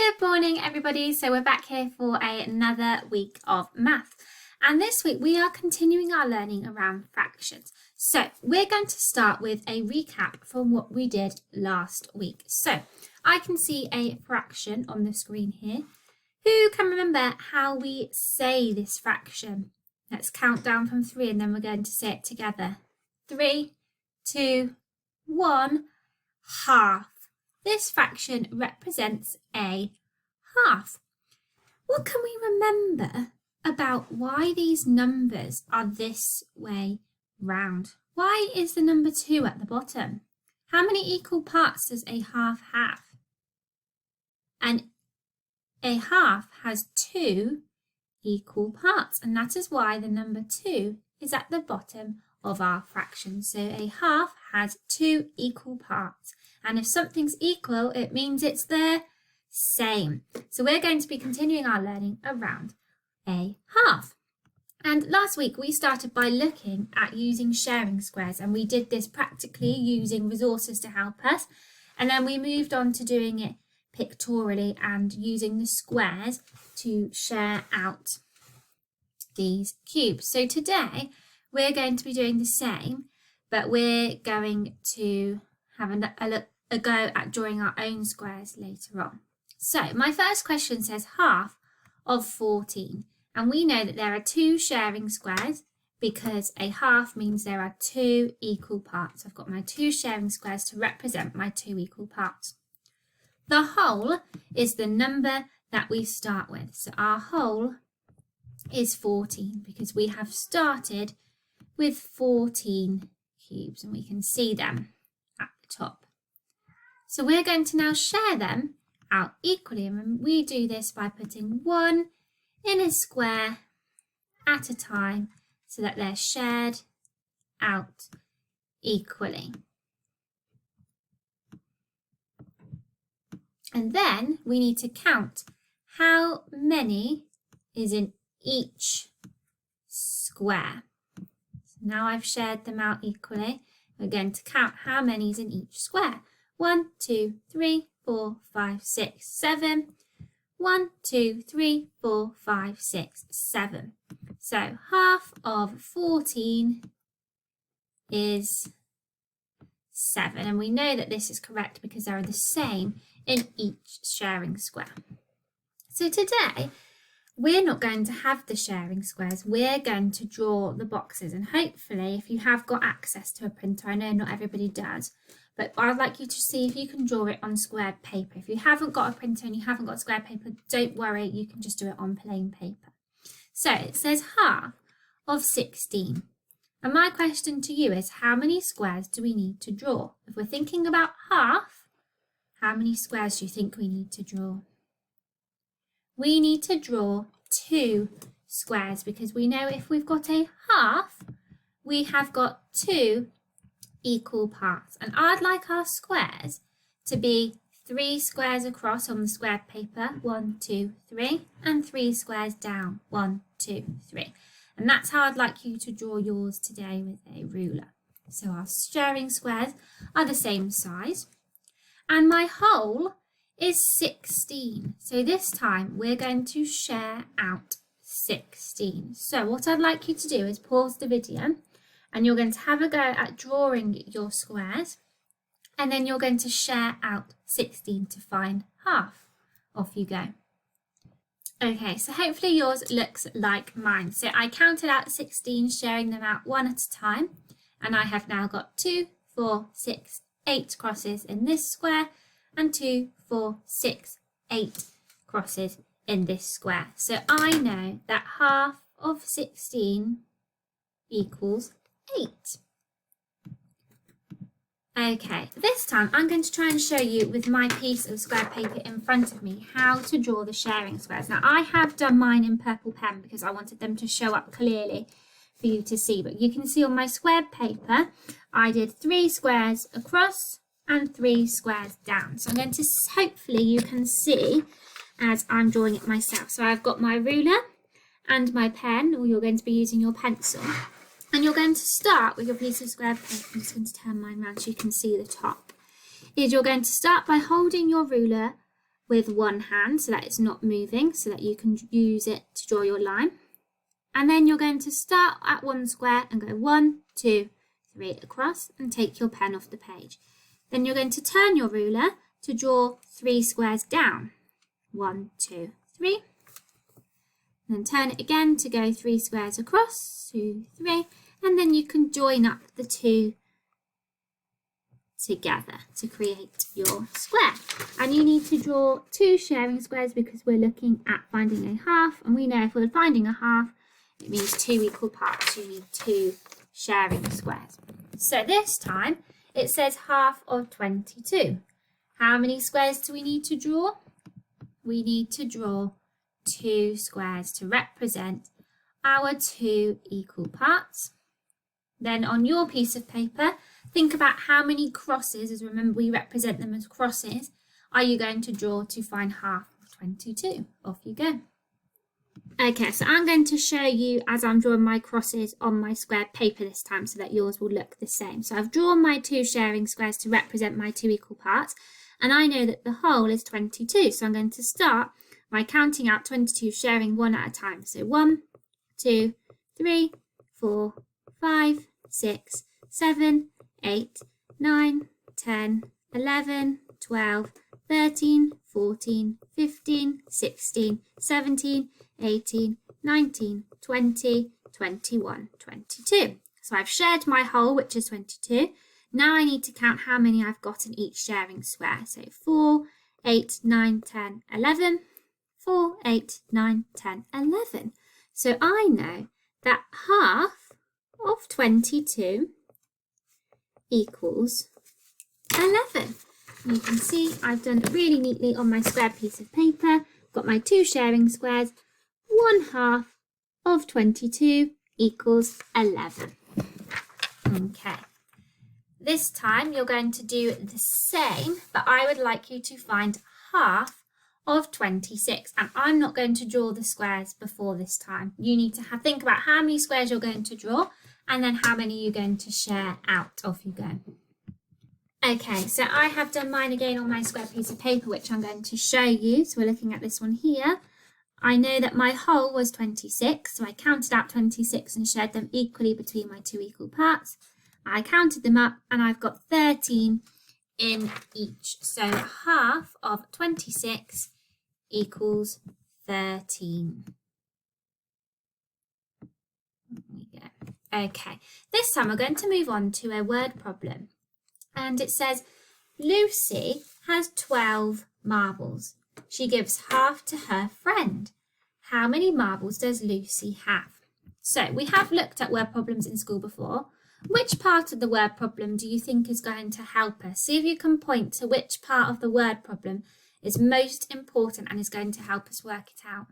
Good morning, everybody. So we're back here for another week of math. And this week we are continuing our learning around fractions. So we're going to start with a recap from what we did last week. So I can see a fraction on the screen here. Who can remember how we say this fraction? Let's count down from 3 and then we're going to say it together. 3, 2, 1, half. This fraction represents a half. What can we remember about why these numbers are this way round? Why is the number 2 at the bottom? How many equal parts does a half have? And a half has 2 equal parts, and that is why the number 2 is at the bottom of our fraction. So a half has 2 equal parts, and if something's equal, it means it's the same. So we're going to be continuing our learning around a half. And last week we started by looking at using sharing squares, and we did this practically using resources to help us, and then we moved on to doing it pictorially and using the squares to share out these cubes. So today we're going to be doing the same, but we're going to have a go at drawing our own squares later on. So my first question says half of 14, and we know that there are 2 sharing squares because a half means there are 2 equal parts. I've got my 2 sharing squares to represent my 2 equal parts. The whole is the number that we start with. So our whole is 14 because we have started with 14 cubes and we can see them at the top. So we're going to now share them out equally, and we do this by putting 1 in a square at a time so that they're shared out equally. And then we need to count how many is in each square. So now I've shared them out equally. We're going to count how many is in each square. 1, 2, 3, 4, 5, 6, 7. 1, 2, 3, 4, 5, 6, 7. So half of 14 is 7. And we know that this is correct because they are the same in each sharing square. So today we're not going to have the sharing squares, we're going to draw the boxes, and hopefully if you have got access to a printer, I know not everybody does, but I'd like you to see if you can draw it on squared paper. If you haven't got a printer and you haven't got squared paper, don't worry, you can just do it on plain paper. So it says half of 16. And my question to you is, how many squares do we need to draw? If we're thinking about half, how many squares do you think we need to draw? We need to draw 2 squares because we know if we've got a half, we have got 2 equal parts. And I'd like our squares to be 3 squares across on the squared paper, 1, 2, 3, and 3 squares down, 1, 2, 3. And that's how I'd like you to draw yours today with a ruler. So our sharing squares are the same size. And my whole is 16. So this time we're going to share out 16. So what I'd like you to do is pause the video and you're going to have a go at drawing your squares, and then you're going to share out 16 to find half. Off you go. Okay, so hopefully yours looks like mine. So I counted out 16, sharing them out one at a time, and I have now got 2, 4, 6, 8 crosses in this square, and 2, 4, 6, 8 crosses in this square. So I know that half of 16 equals 8. Okay, this time I'm going to try and show you with my piece of square paper in front of me how to draw the sharing squares. Now I have done mine in purple pen because I wanted them to show up clearly for you to see, but you can see on my squared paper I did 3 squares across and 3 squares down. So I'm going to, hopefully you can see as I'm drawing it myself. So I've got my ruler and my pen, or you're going to be using your pencil. And you're going to start with your piece of square paper. I'm just going to turn mine around so you can see the top. You're going to start by holding your ruler with one hand so that it's not moving, so that you can use it to draw your line. And then you're going to start at one square and go 1, 2, 3 across and take your pen off the page. Then you're going to turn your ruler to draw 3 squares down. 1, 2, 3. And then turn it again to go 3 squares across, 2, 3. And then you can join up the 2 together to create your square. And you need to draw 2 sharing squares because we're looking at finding a half, and we know if we're finding a half it means 2 equal parts. You need 2 sharing squares. So this time it says half of 22. How many squares do we need to draw? We need to draw 2 squares to represent our 2 equal parts. Then on your piece of paper, think about how many crosses, as remember we represent them as crosses, are you going to draw to find half of 22? Off you go. Okay, so I'm going to show you as I'm drawing my crosses on my square paper this time so that yours will look the same. So I've drawn my 2 sharing squares to represent my 2 equal parts, and I know that the whole is 22. So I'm going to start by counting out 22, sharing one at a time. So 1, 2, 3, 4, 5, 6, 7, 8, 9, 10, 11, 12, 13, 14, 15, 16, 17, 18, 19, 20, 21, 22. So I've shared my whole, which is 22. Now I need to count how many I've got in each sharing square. So 4, 8, 9, 10, 11. 4, 8, 9, 10, 11. So I know that half of 22 equals 11. You can see I've done it really neatly on my square piece of paper. Got my 2 sharing squares. 1/2 of 22 equals 11. Okay. This time you're going to do the same, but I would like you to find half of 26, and I'm not going to draw the squares before this time. You need to think about how many squares you're going to draw and then how many you're going to share out. Off you go. Okay, so I have done mine again on my square piece of paper, which I'm going to show you. So we're looking at this one here. I know that my whole was 26, so I counted out 26 and shared them equally between my 2 equal parts. I counted them up and I've got 13 in each. So half of 26 equals 13. There we go. Okay, this time we're going to move on to a word problem. And it says, Lucy has 12 marbles. She gives half to her friend. How many marbles does Lucy have? So we have looked at word problems in school before. Which part of the word problem do you think is going to help us? See if you can point to which part of the word problem is most important and is going to help us work it out.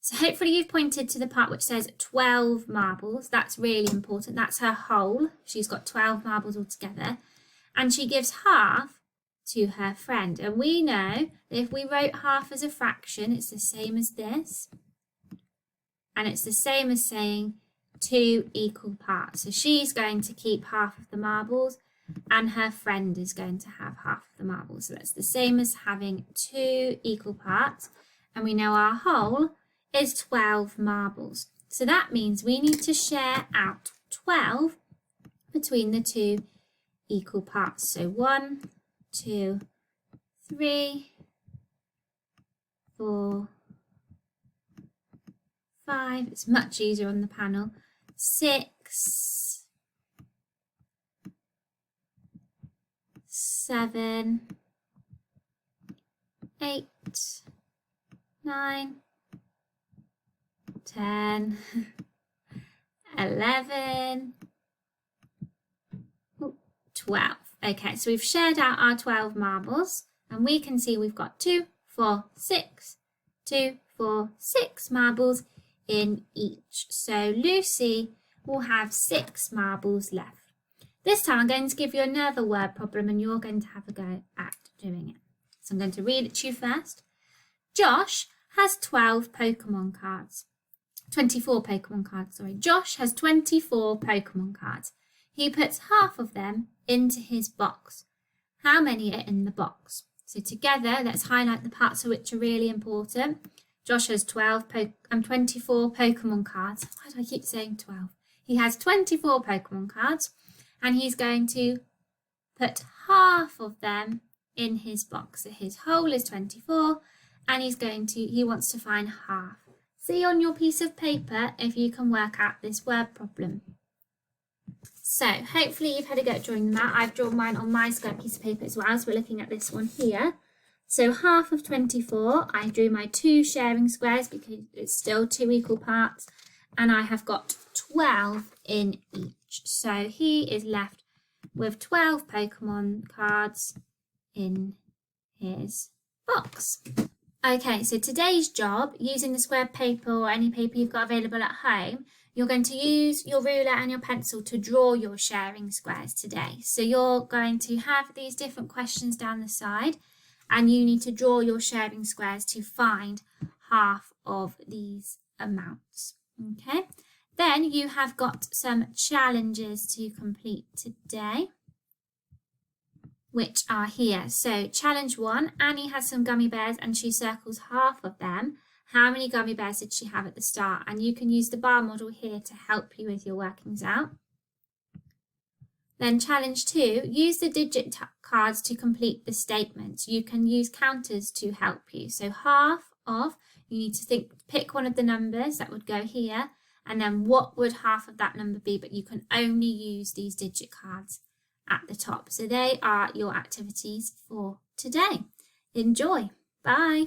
So hopefully you've pointed to the part which says 12 marbles. That's really important. That's her whole. She's got 12 marbles altogether. And she gives half to her friend. And we know that if we wrote half as a fraction, it's the same as this. And it's the same as saying 2 equal parts. So she's going to keep half of the marbles and her friend is going to have half of the marbles. So that's the same as having 2 equal parts. And we know our whole is 12 marbles. So that means we need to share out 12 between the 2 equal parts. So 1, 2, 3, 4, 5. It's much easier on the panel. 6, 7, 8, 9, 10, 11, 12. Okay, so we've shared out our 12 marbles and we can see we've got 2, 4, 6, 2, 4, 6 marbles in each. So Lucy will have 6 marbles left. This time I'm going to give you another word problem and you're going to have a go at doing it. So I'm going to read it to you first. Josh has 12 Pokemon cards. 24 Pokemon cards, sorry. Josh has 24 Pokemon cards. he puts half of them into his box. How many are in the box? So together, let's highlight the parts of which are really important. Josh has 24 Pokemon cards. Why do I keep saying 12? He has 24 Pokemon cards, and he's going to put half of them in his box. So his whole is 24, and he wants to find half. See on your piece of paper if you can work out this word problem. So hopefully you've had a go at drawing them out. I've drawn mine on my square piece of paper as well, so we're looking at this one here. So half of 24, I drew my 2 sharing squares because it's still 2 equal parts, and I have got 12 in each. So he is left with 12 Pokemon cards in his box. Okay, so today's job, using the square paper or any paper you've got available at home, you're going to use your ruler and your pencil to draw your sharing squares today. So you're going to have these different questions down the side, and you need to draw your sharing squares to find half of these amounts. Okay, then you have got some challenges to complete today, which are here. So challenge 1, Annie has some gummy bears and she circles half of them. How many gummy bears did she have at the start? And you can use the bar model here to help you with your workings out. Then challenge 2, use the digit cards to complete the statements. You can use counters to help you. So half of, you need to pick one of the numbers that would go here, and then what would half of that number be, but you can only use these digit cards at the top. So they are your activities for today. Enjoy. Bye.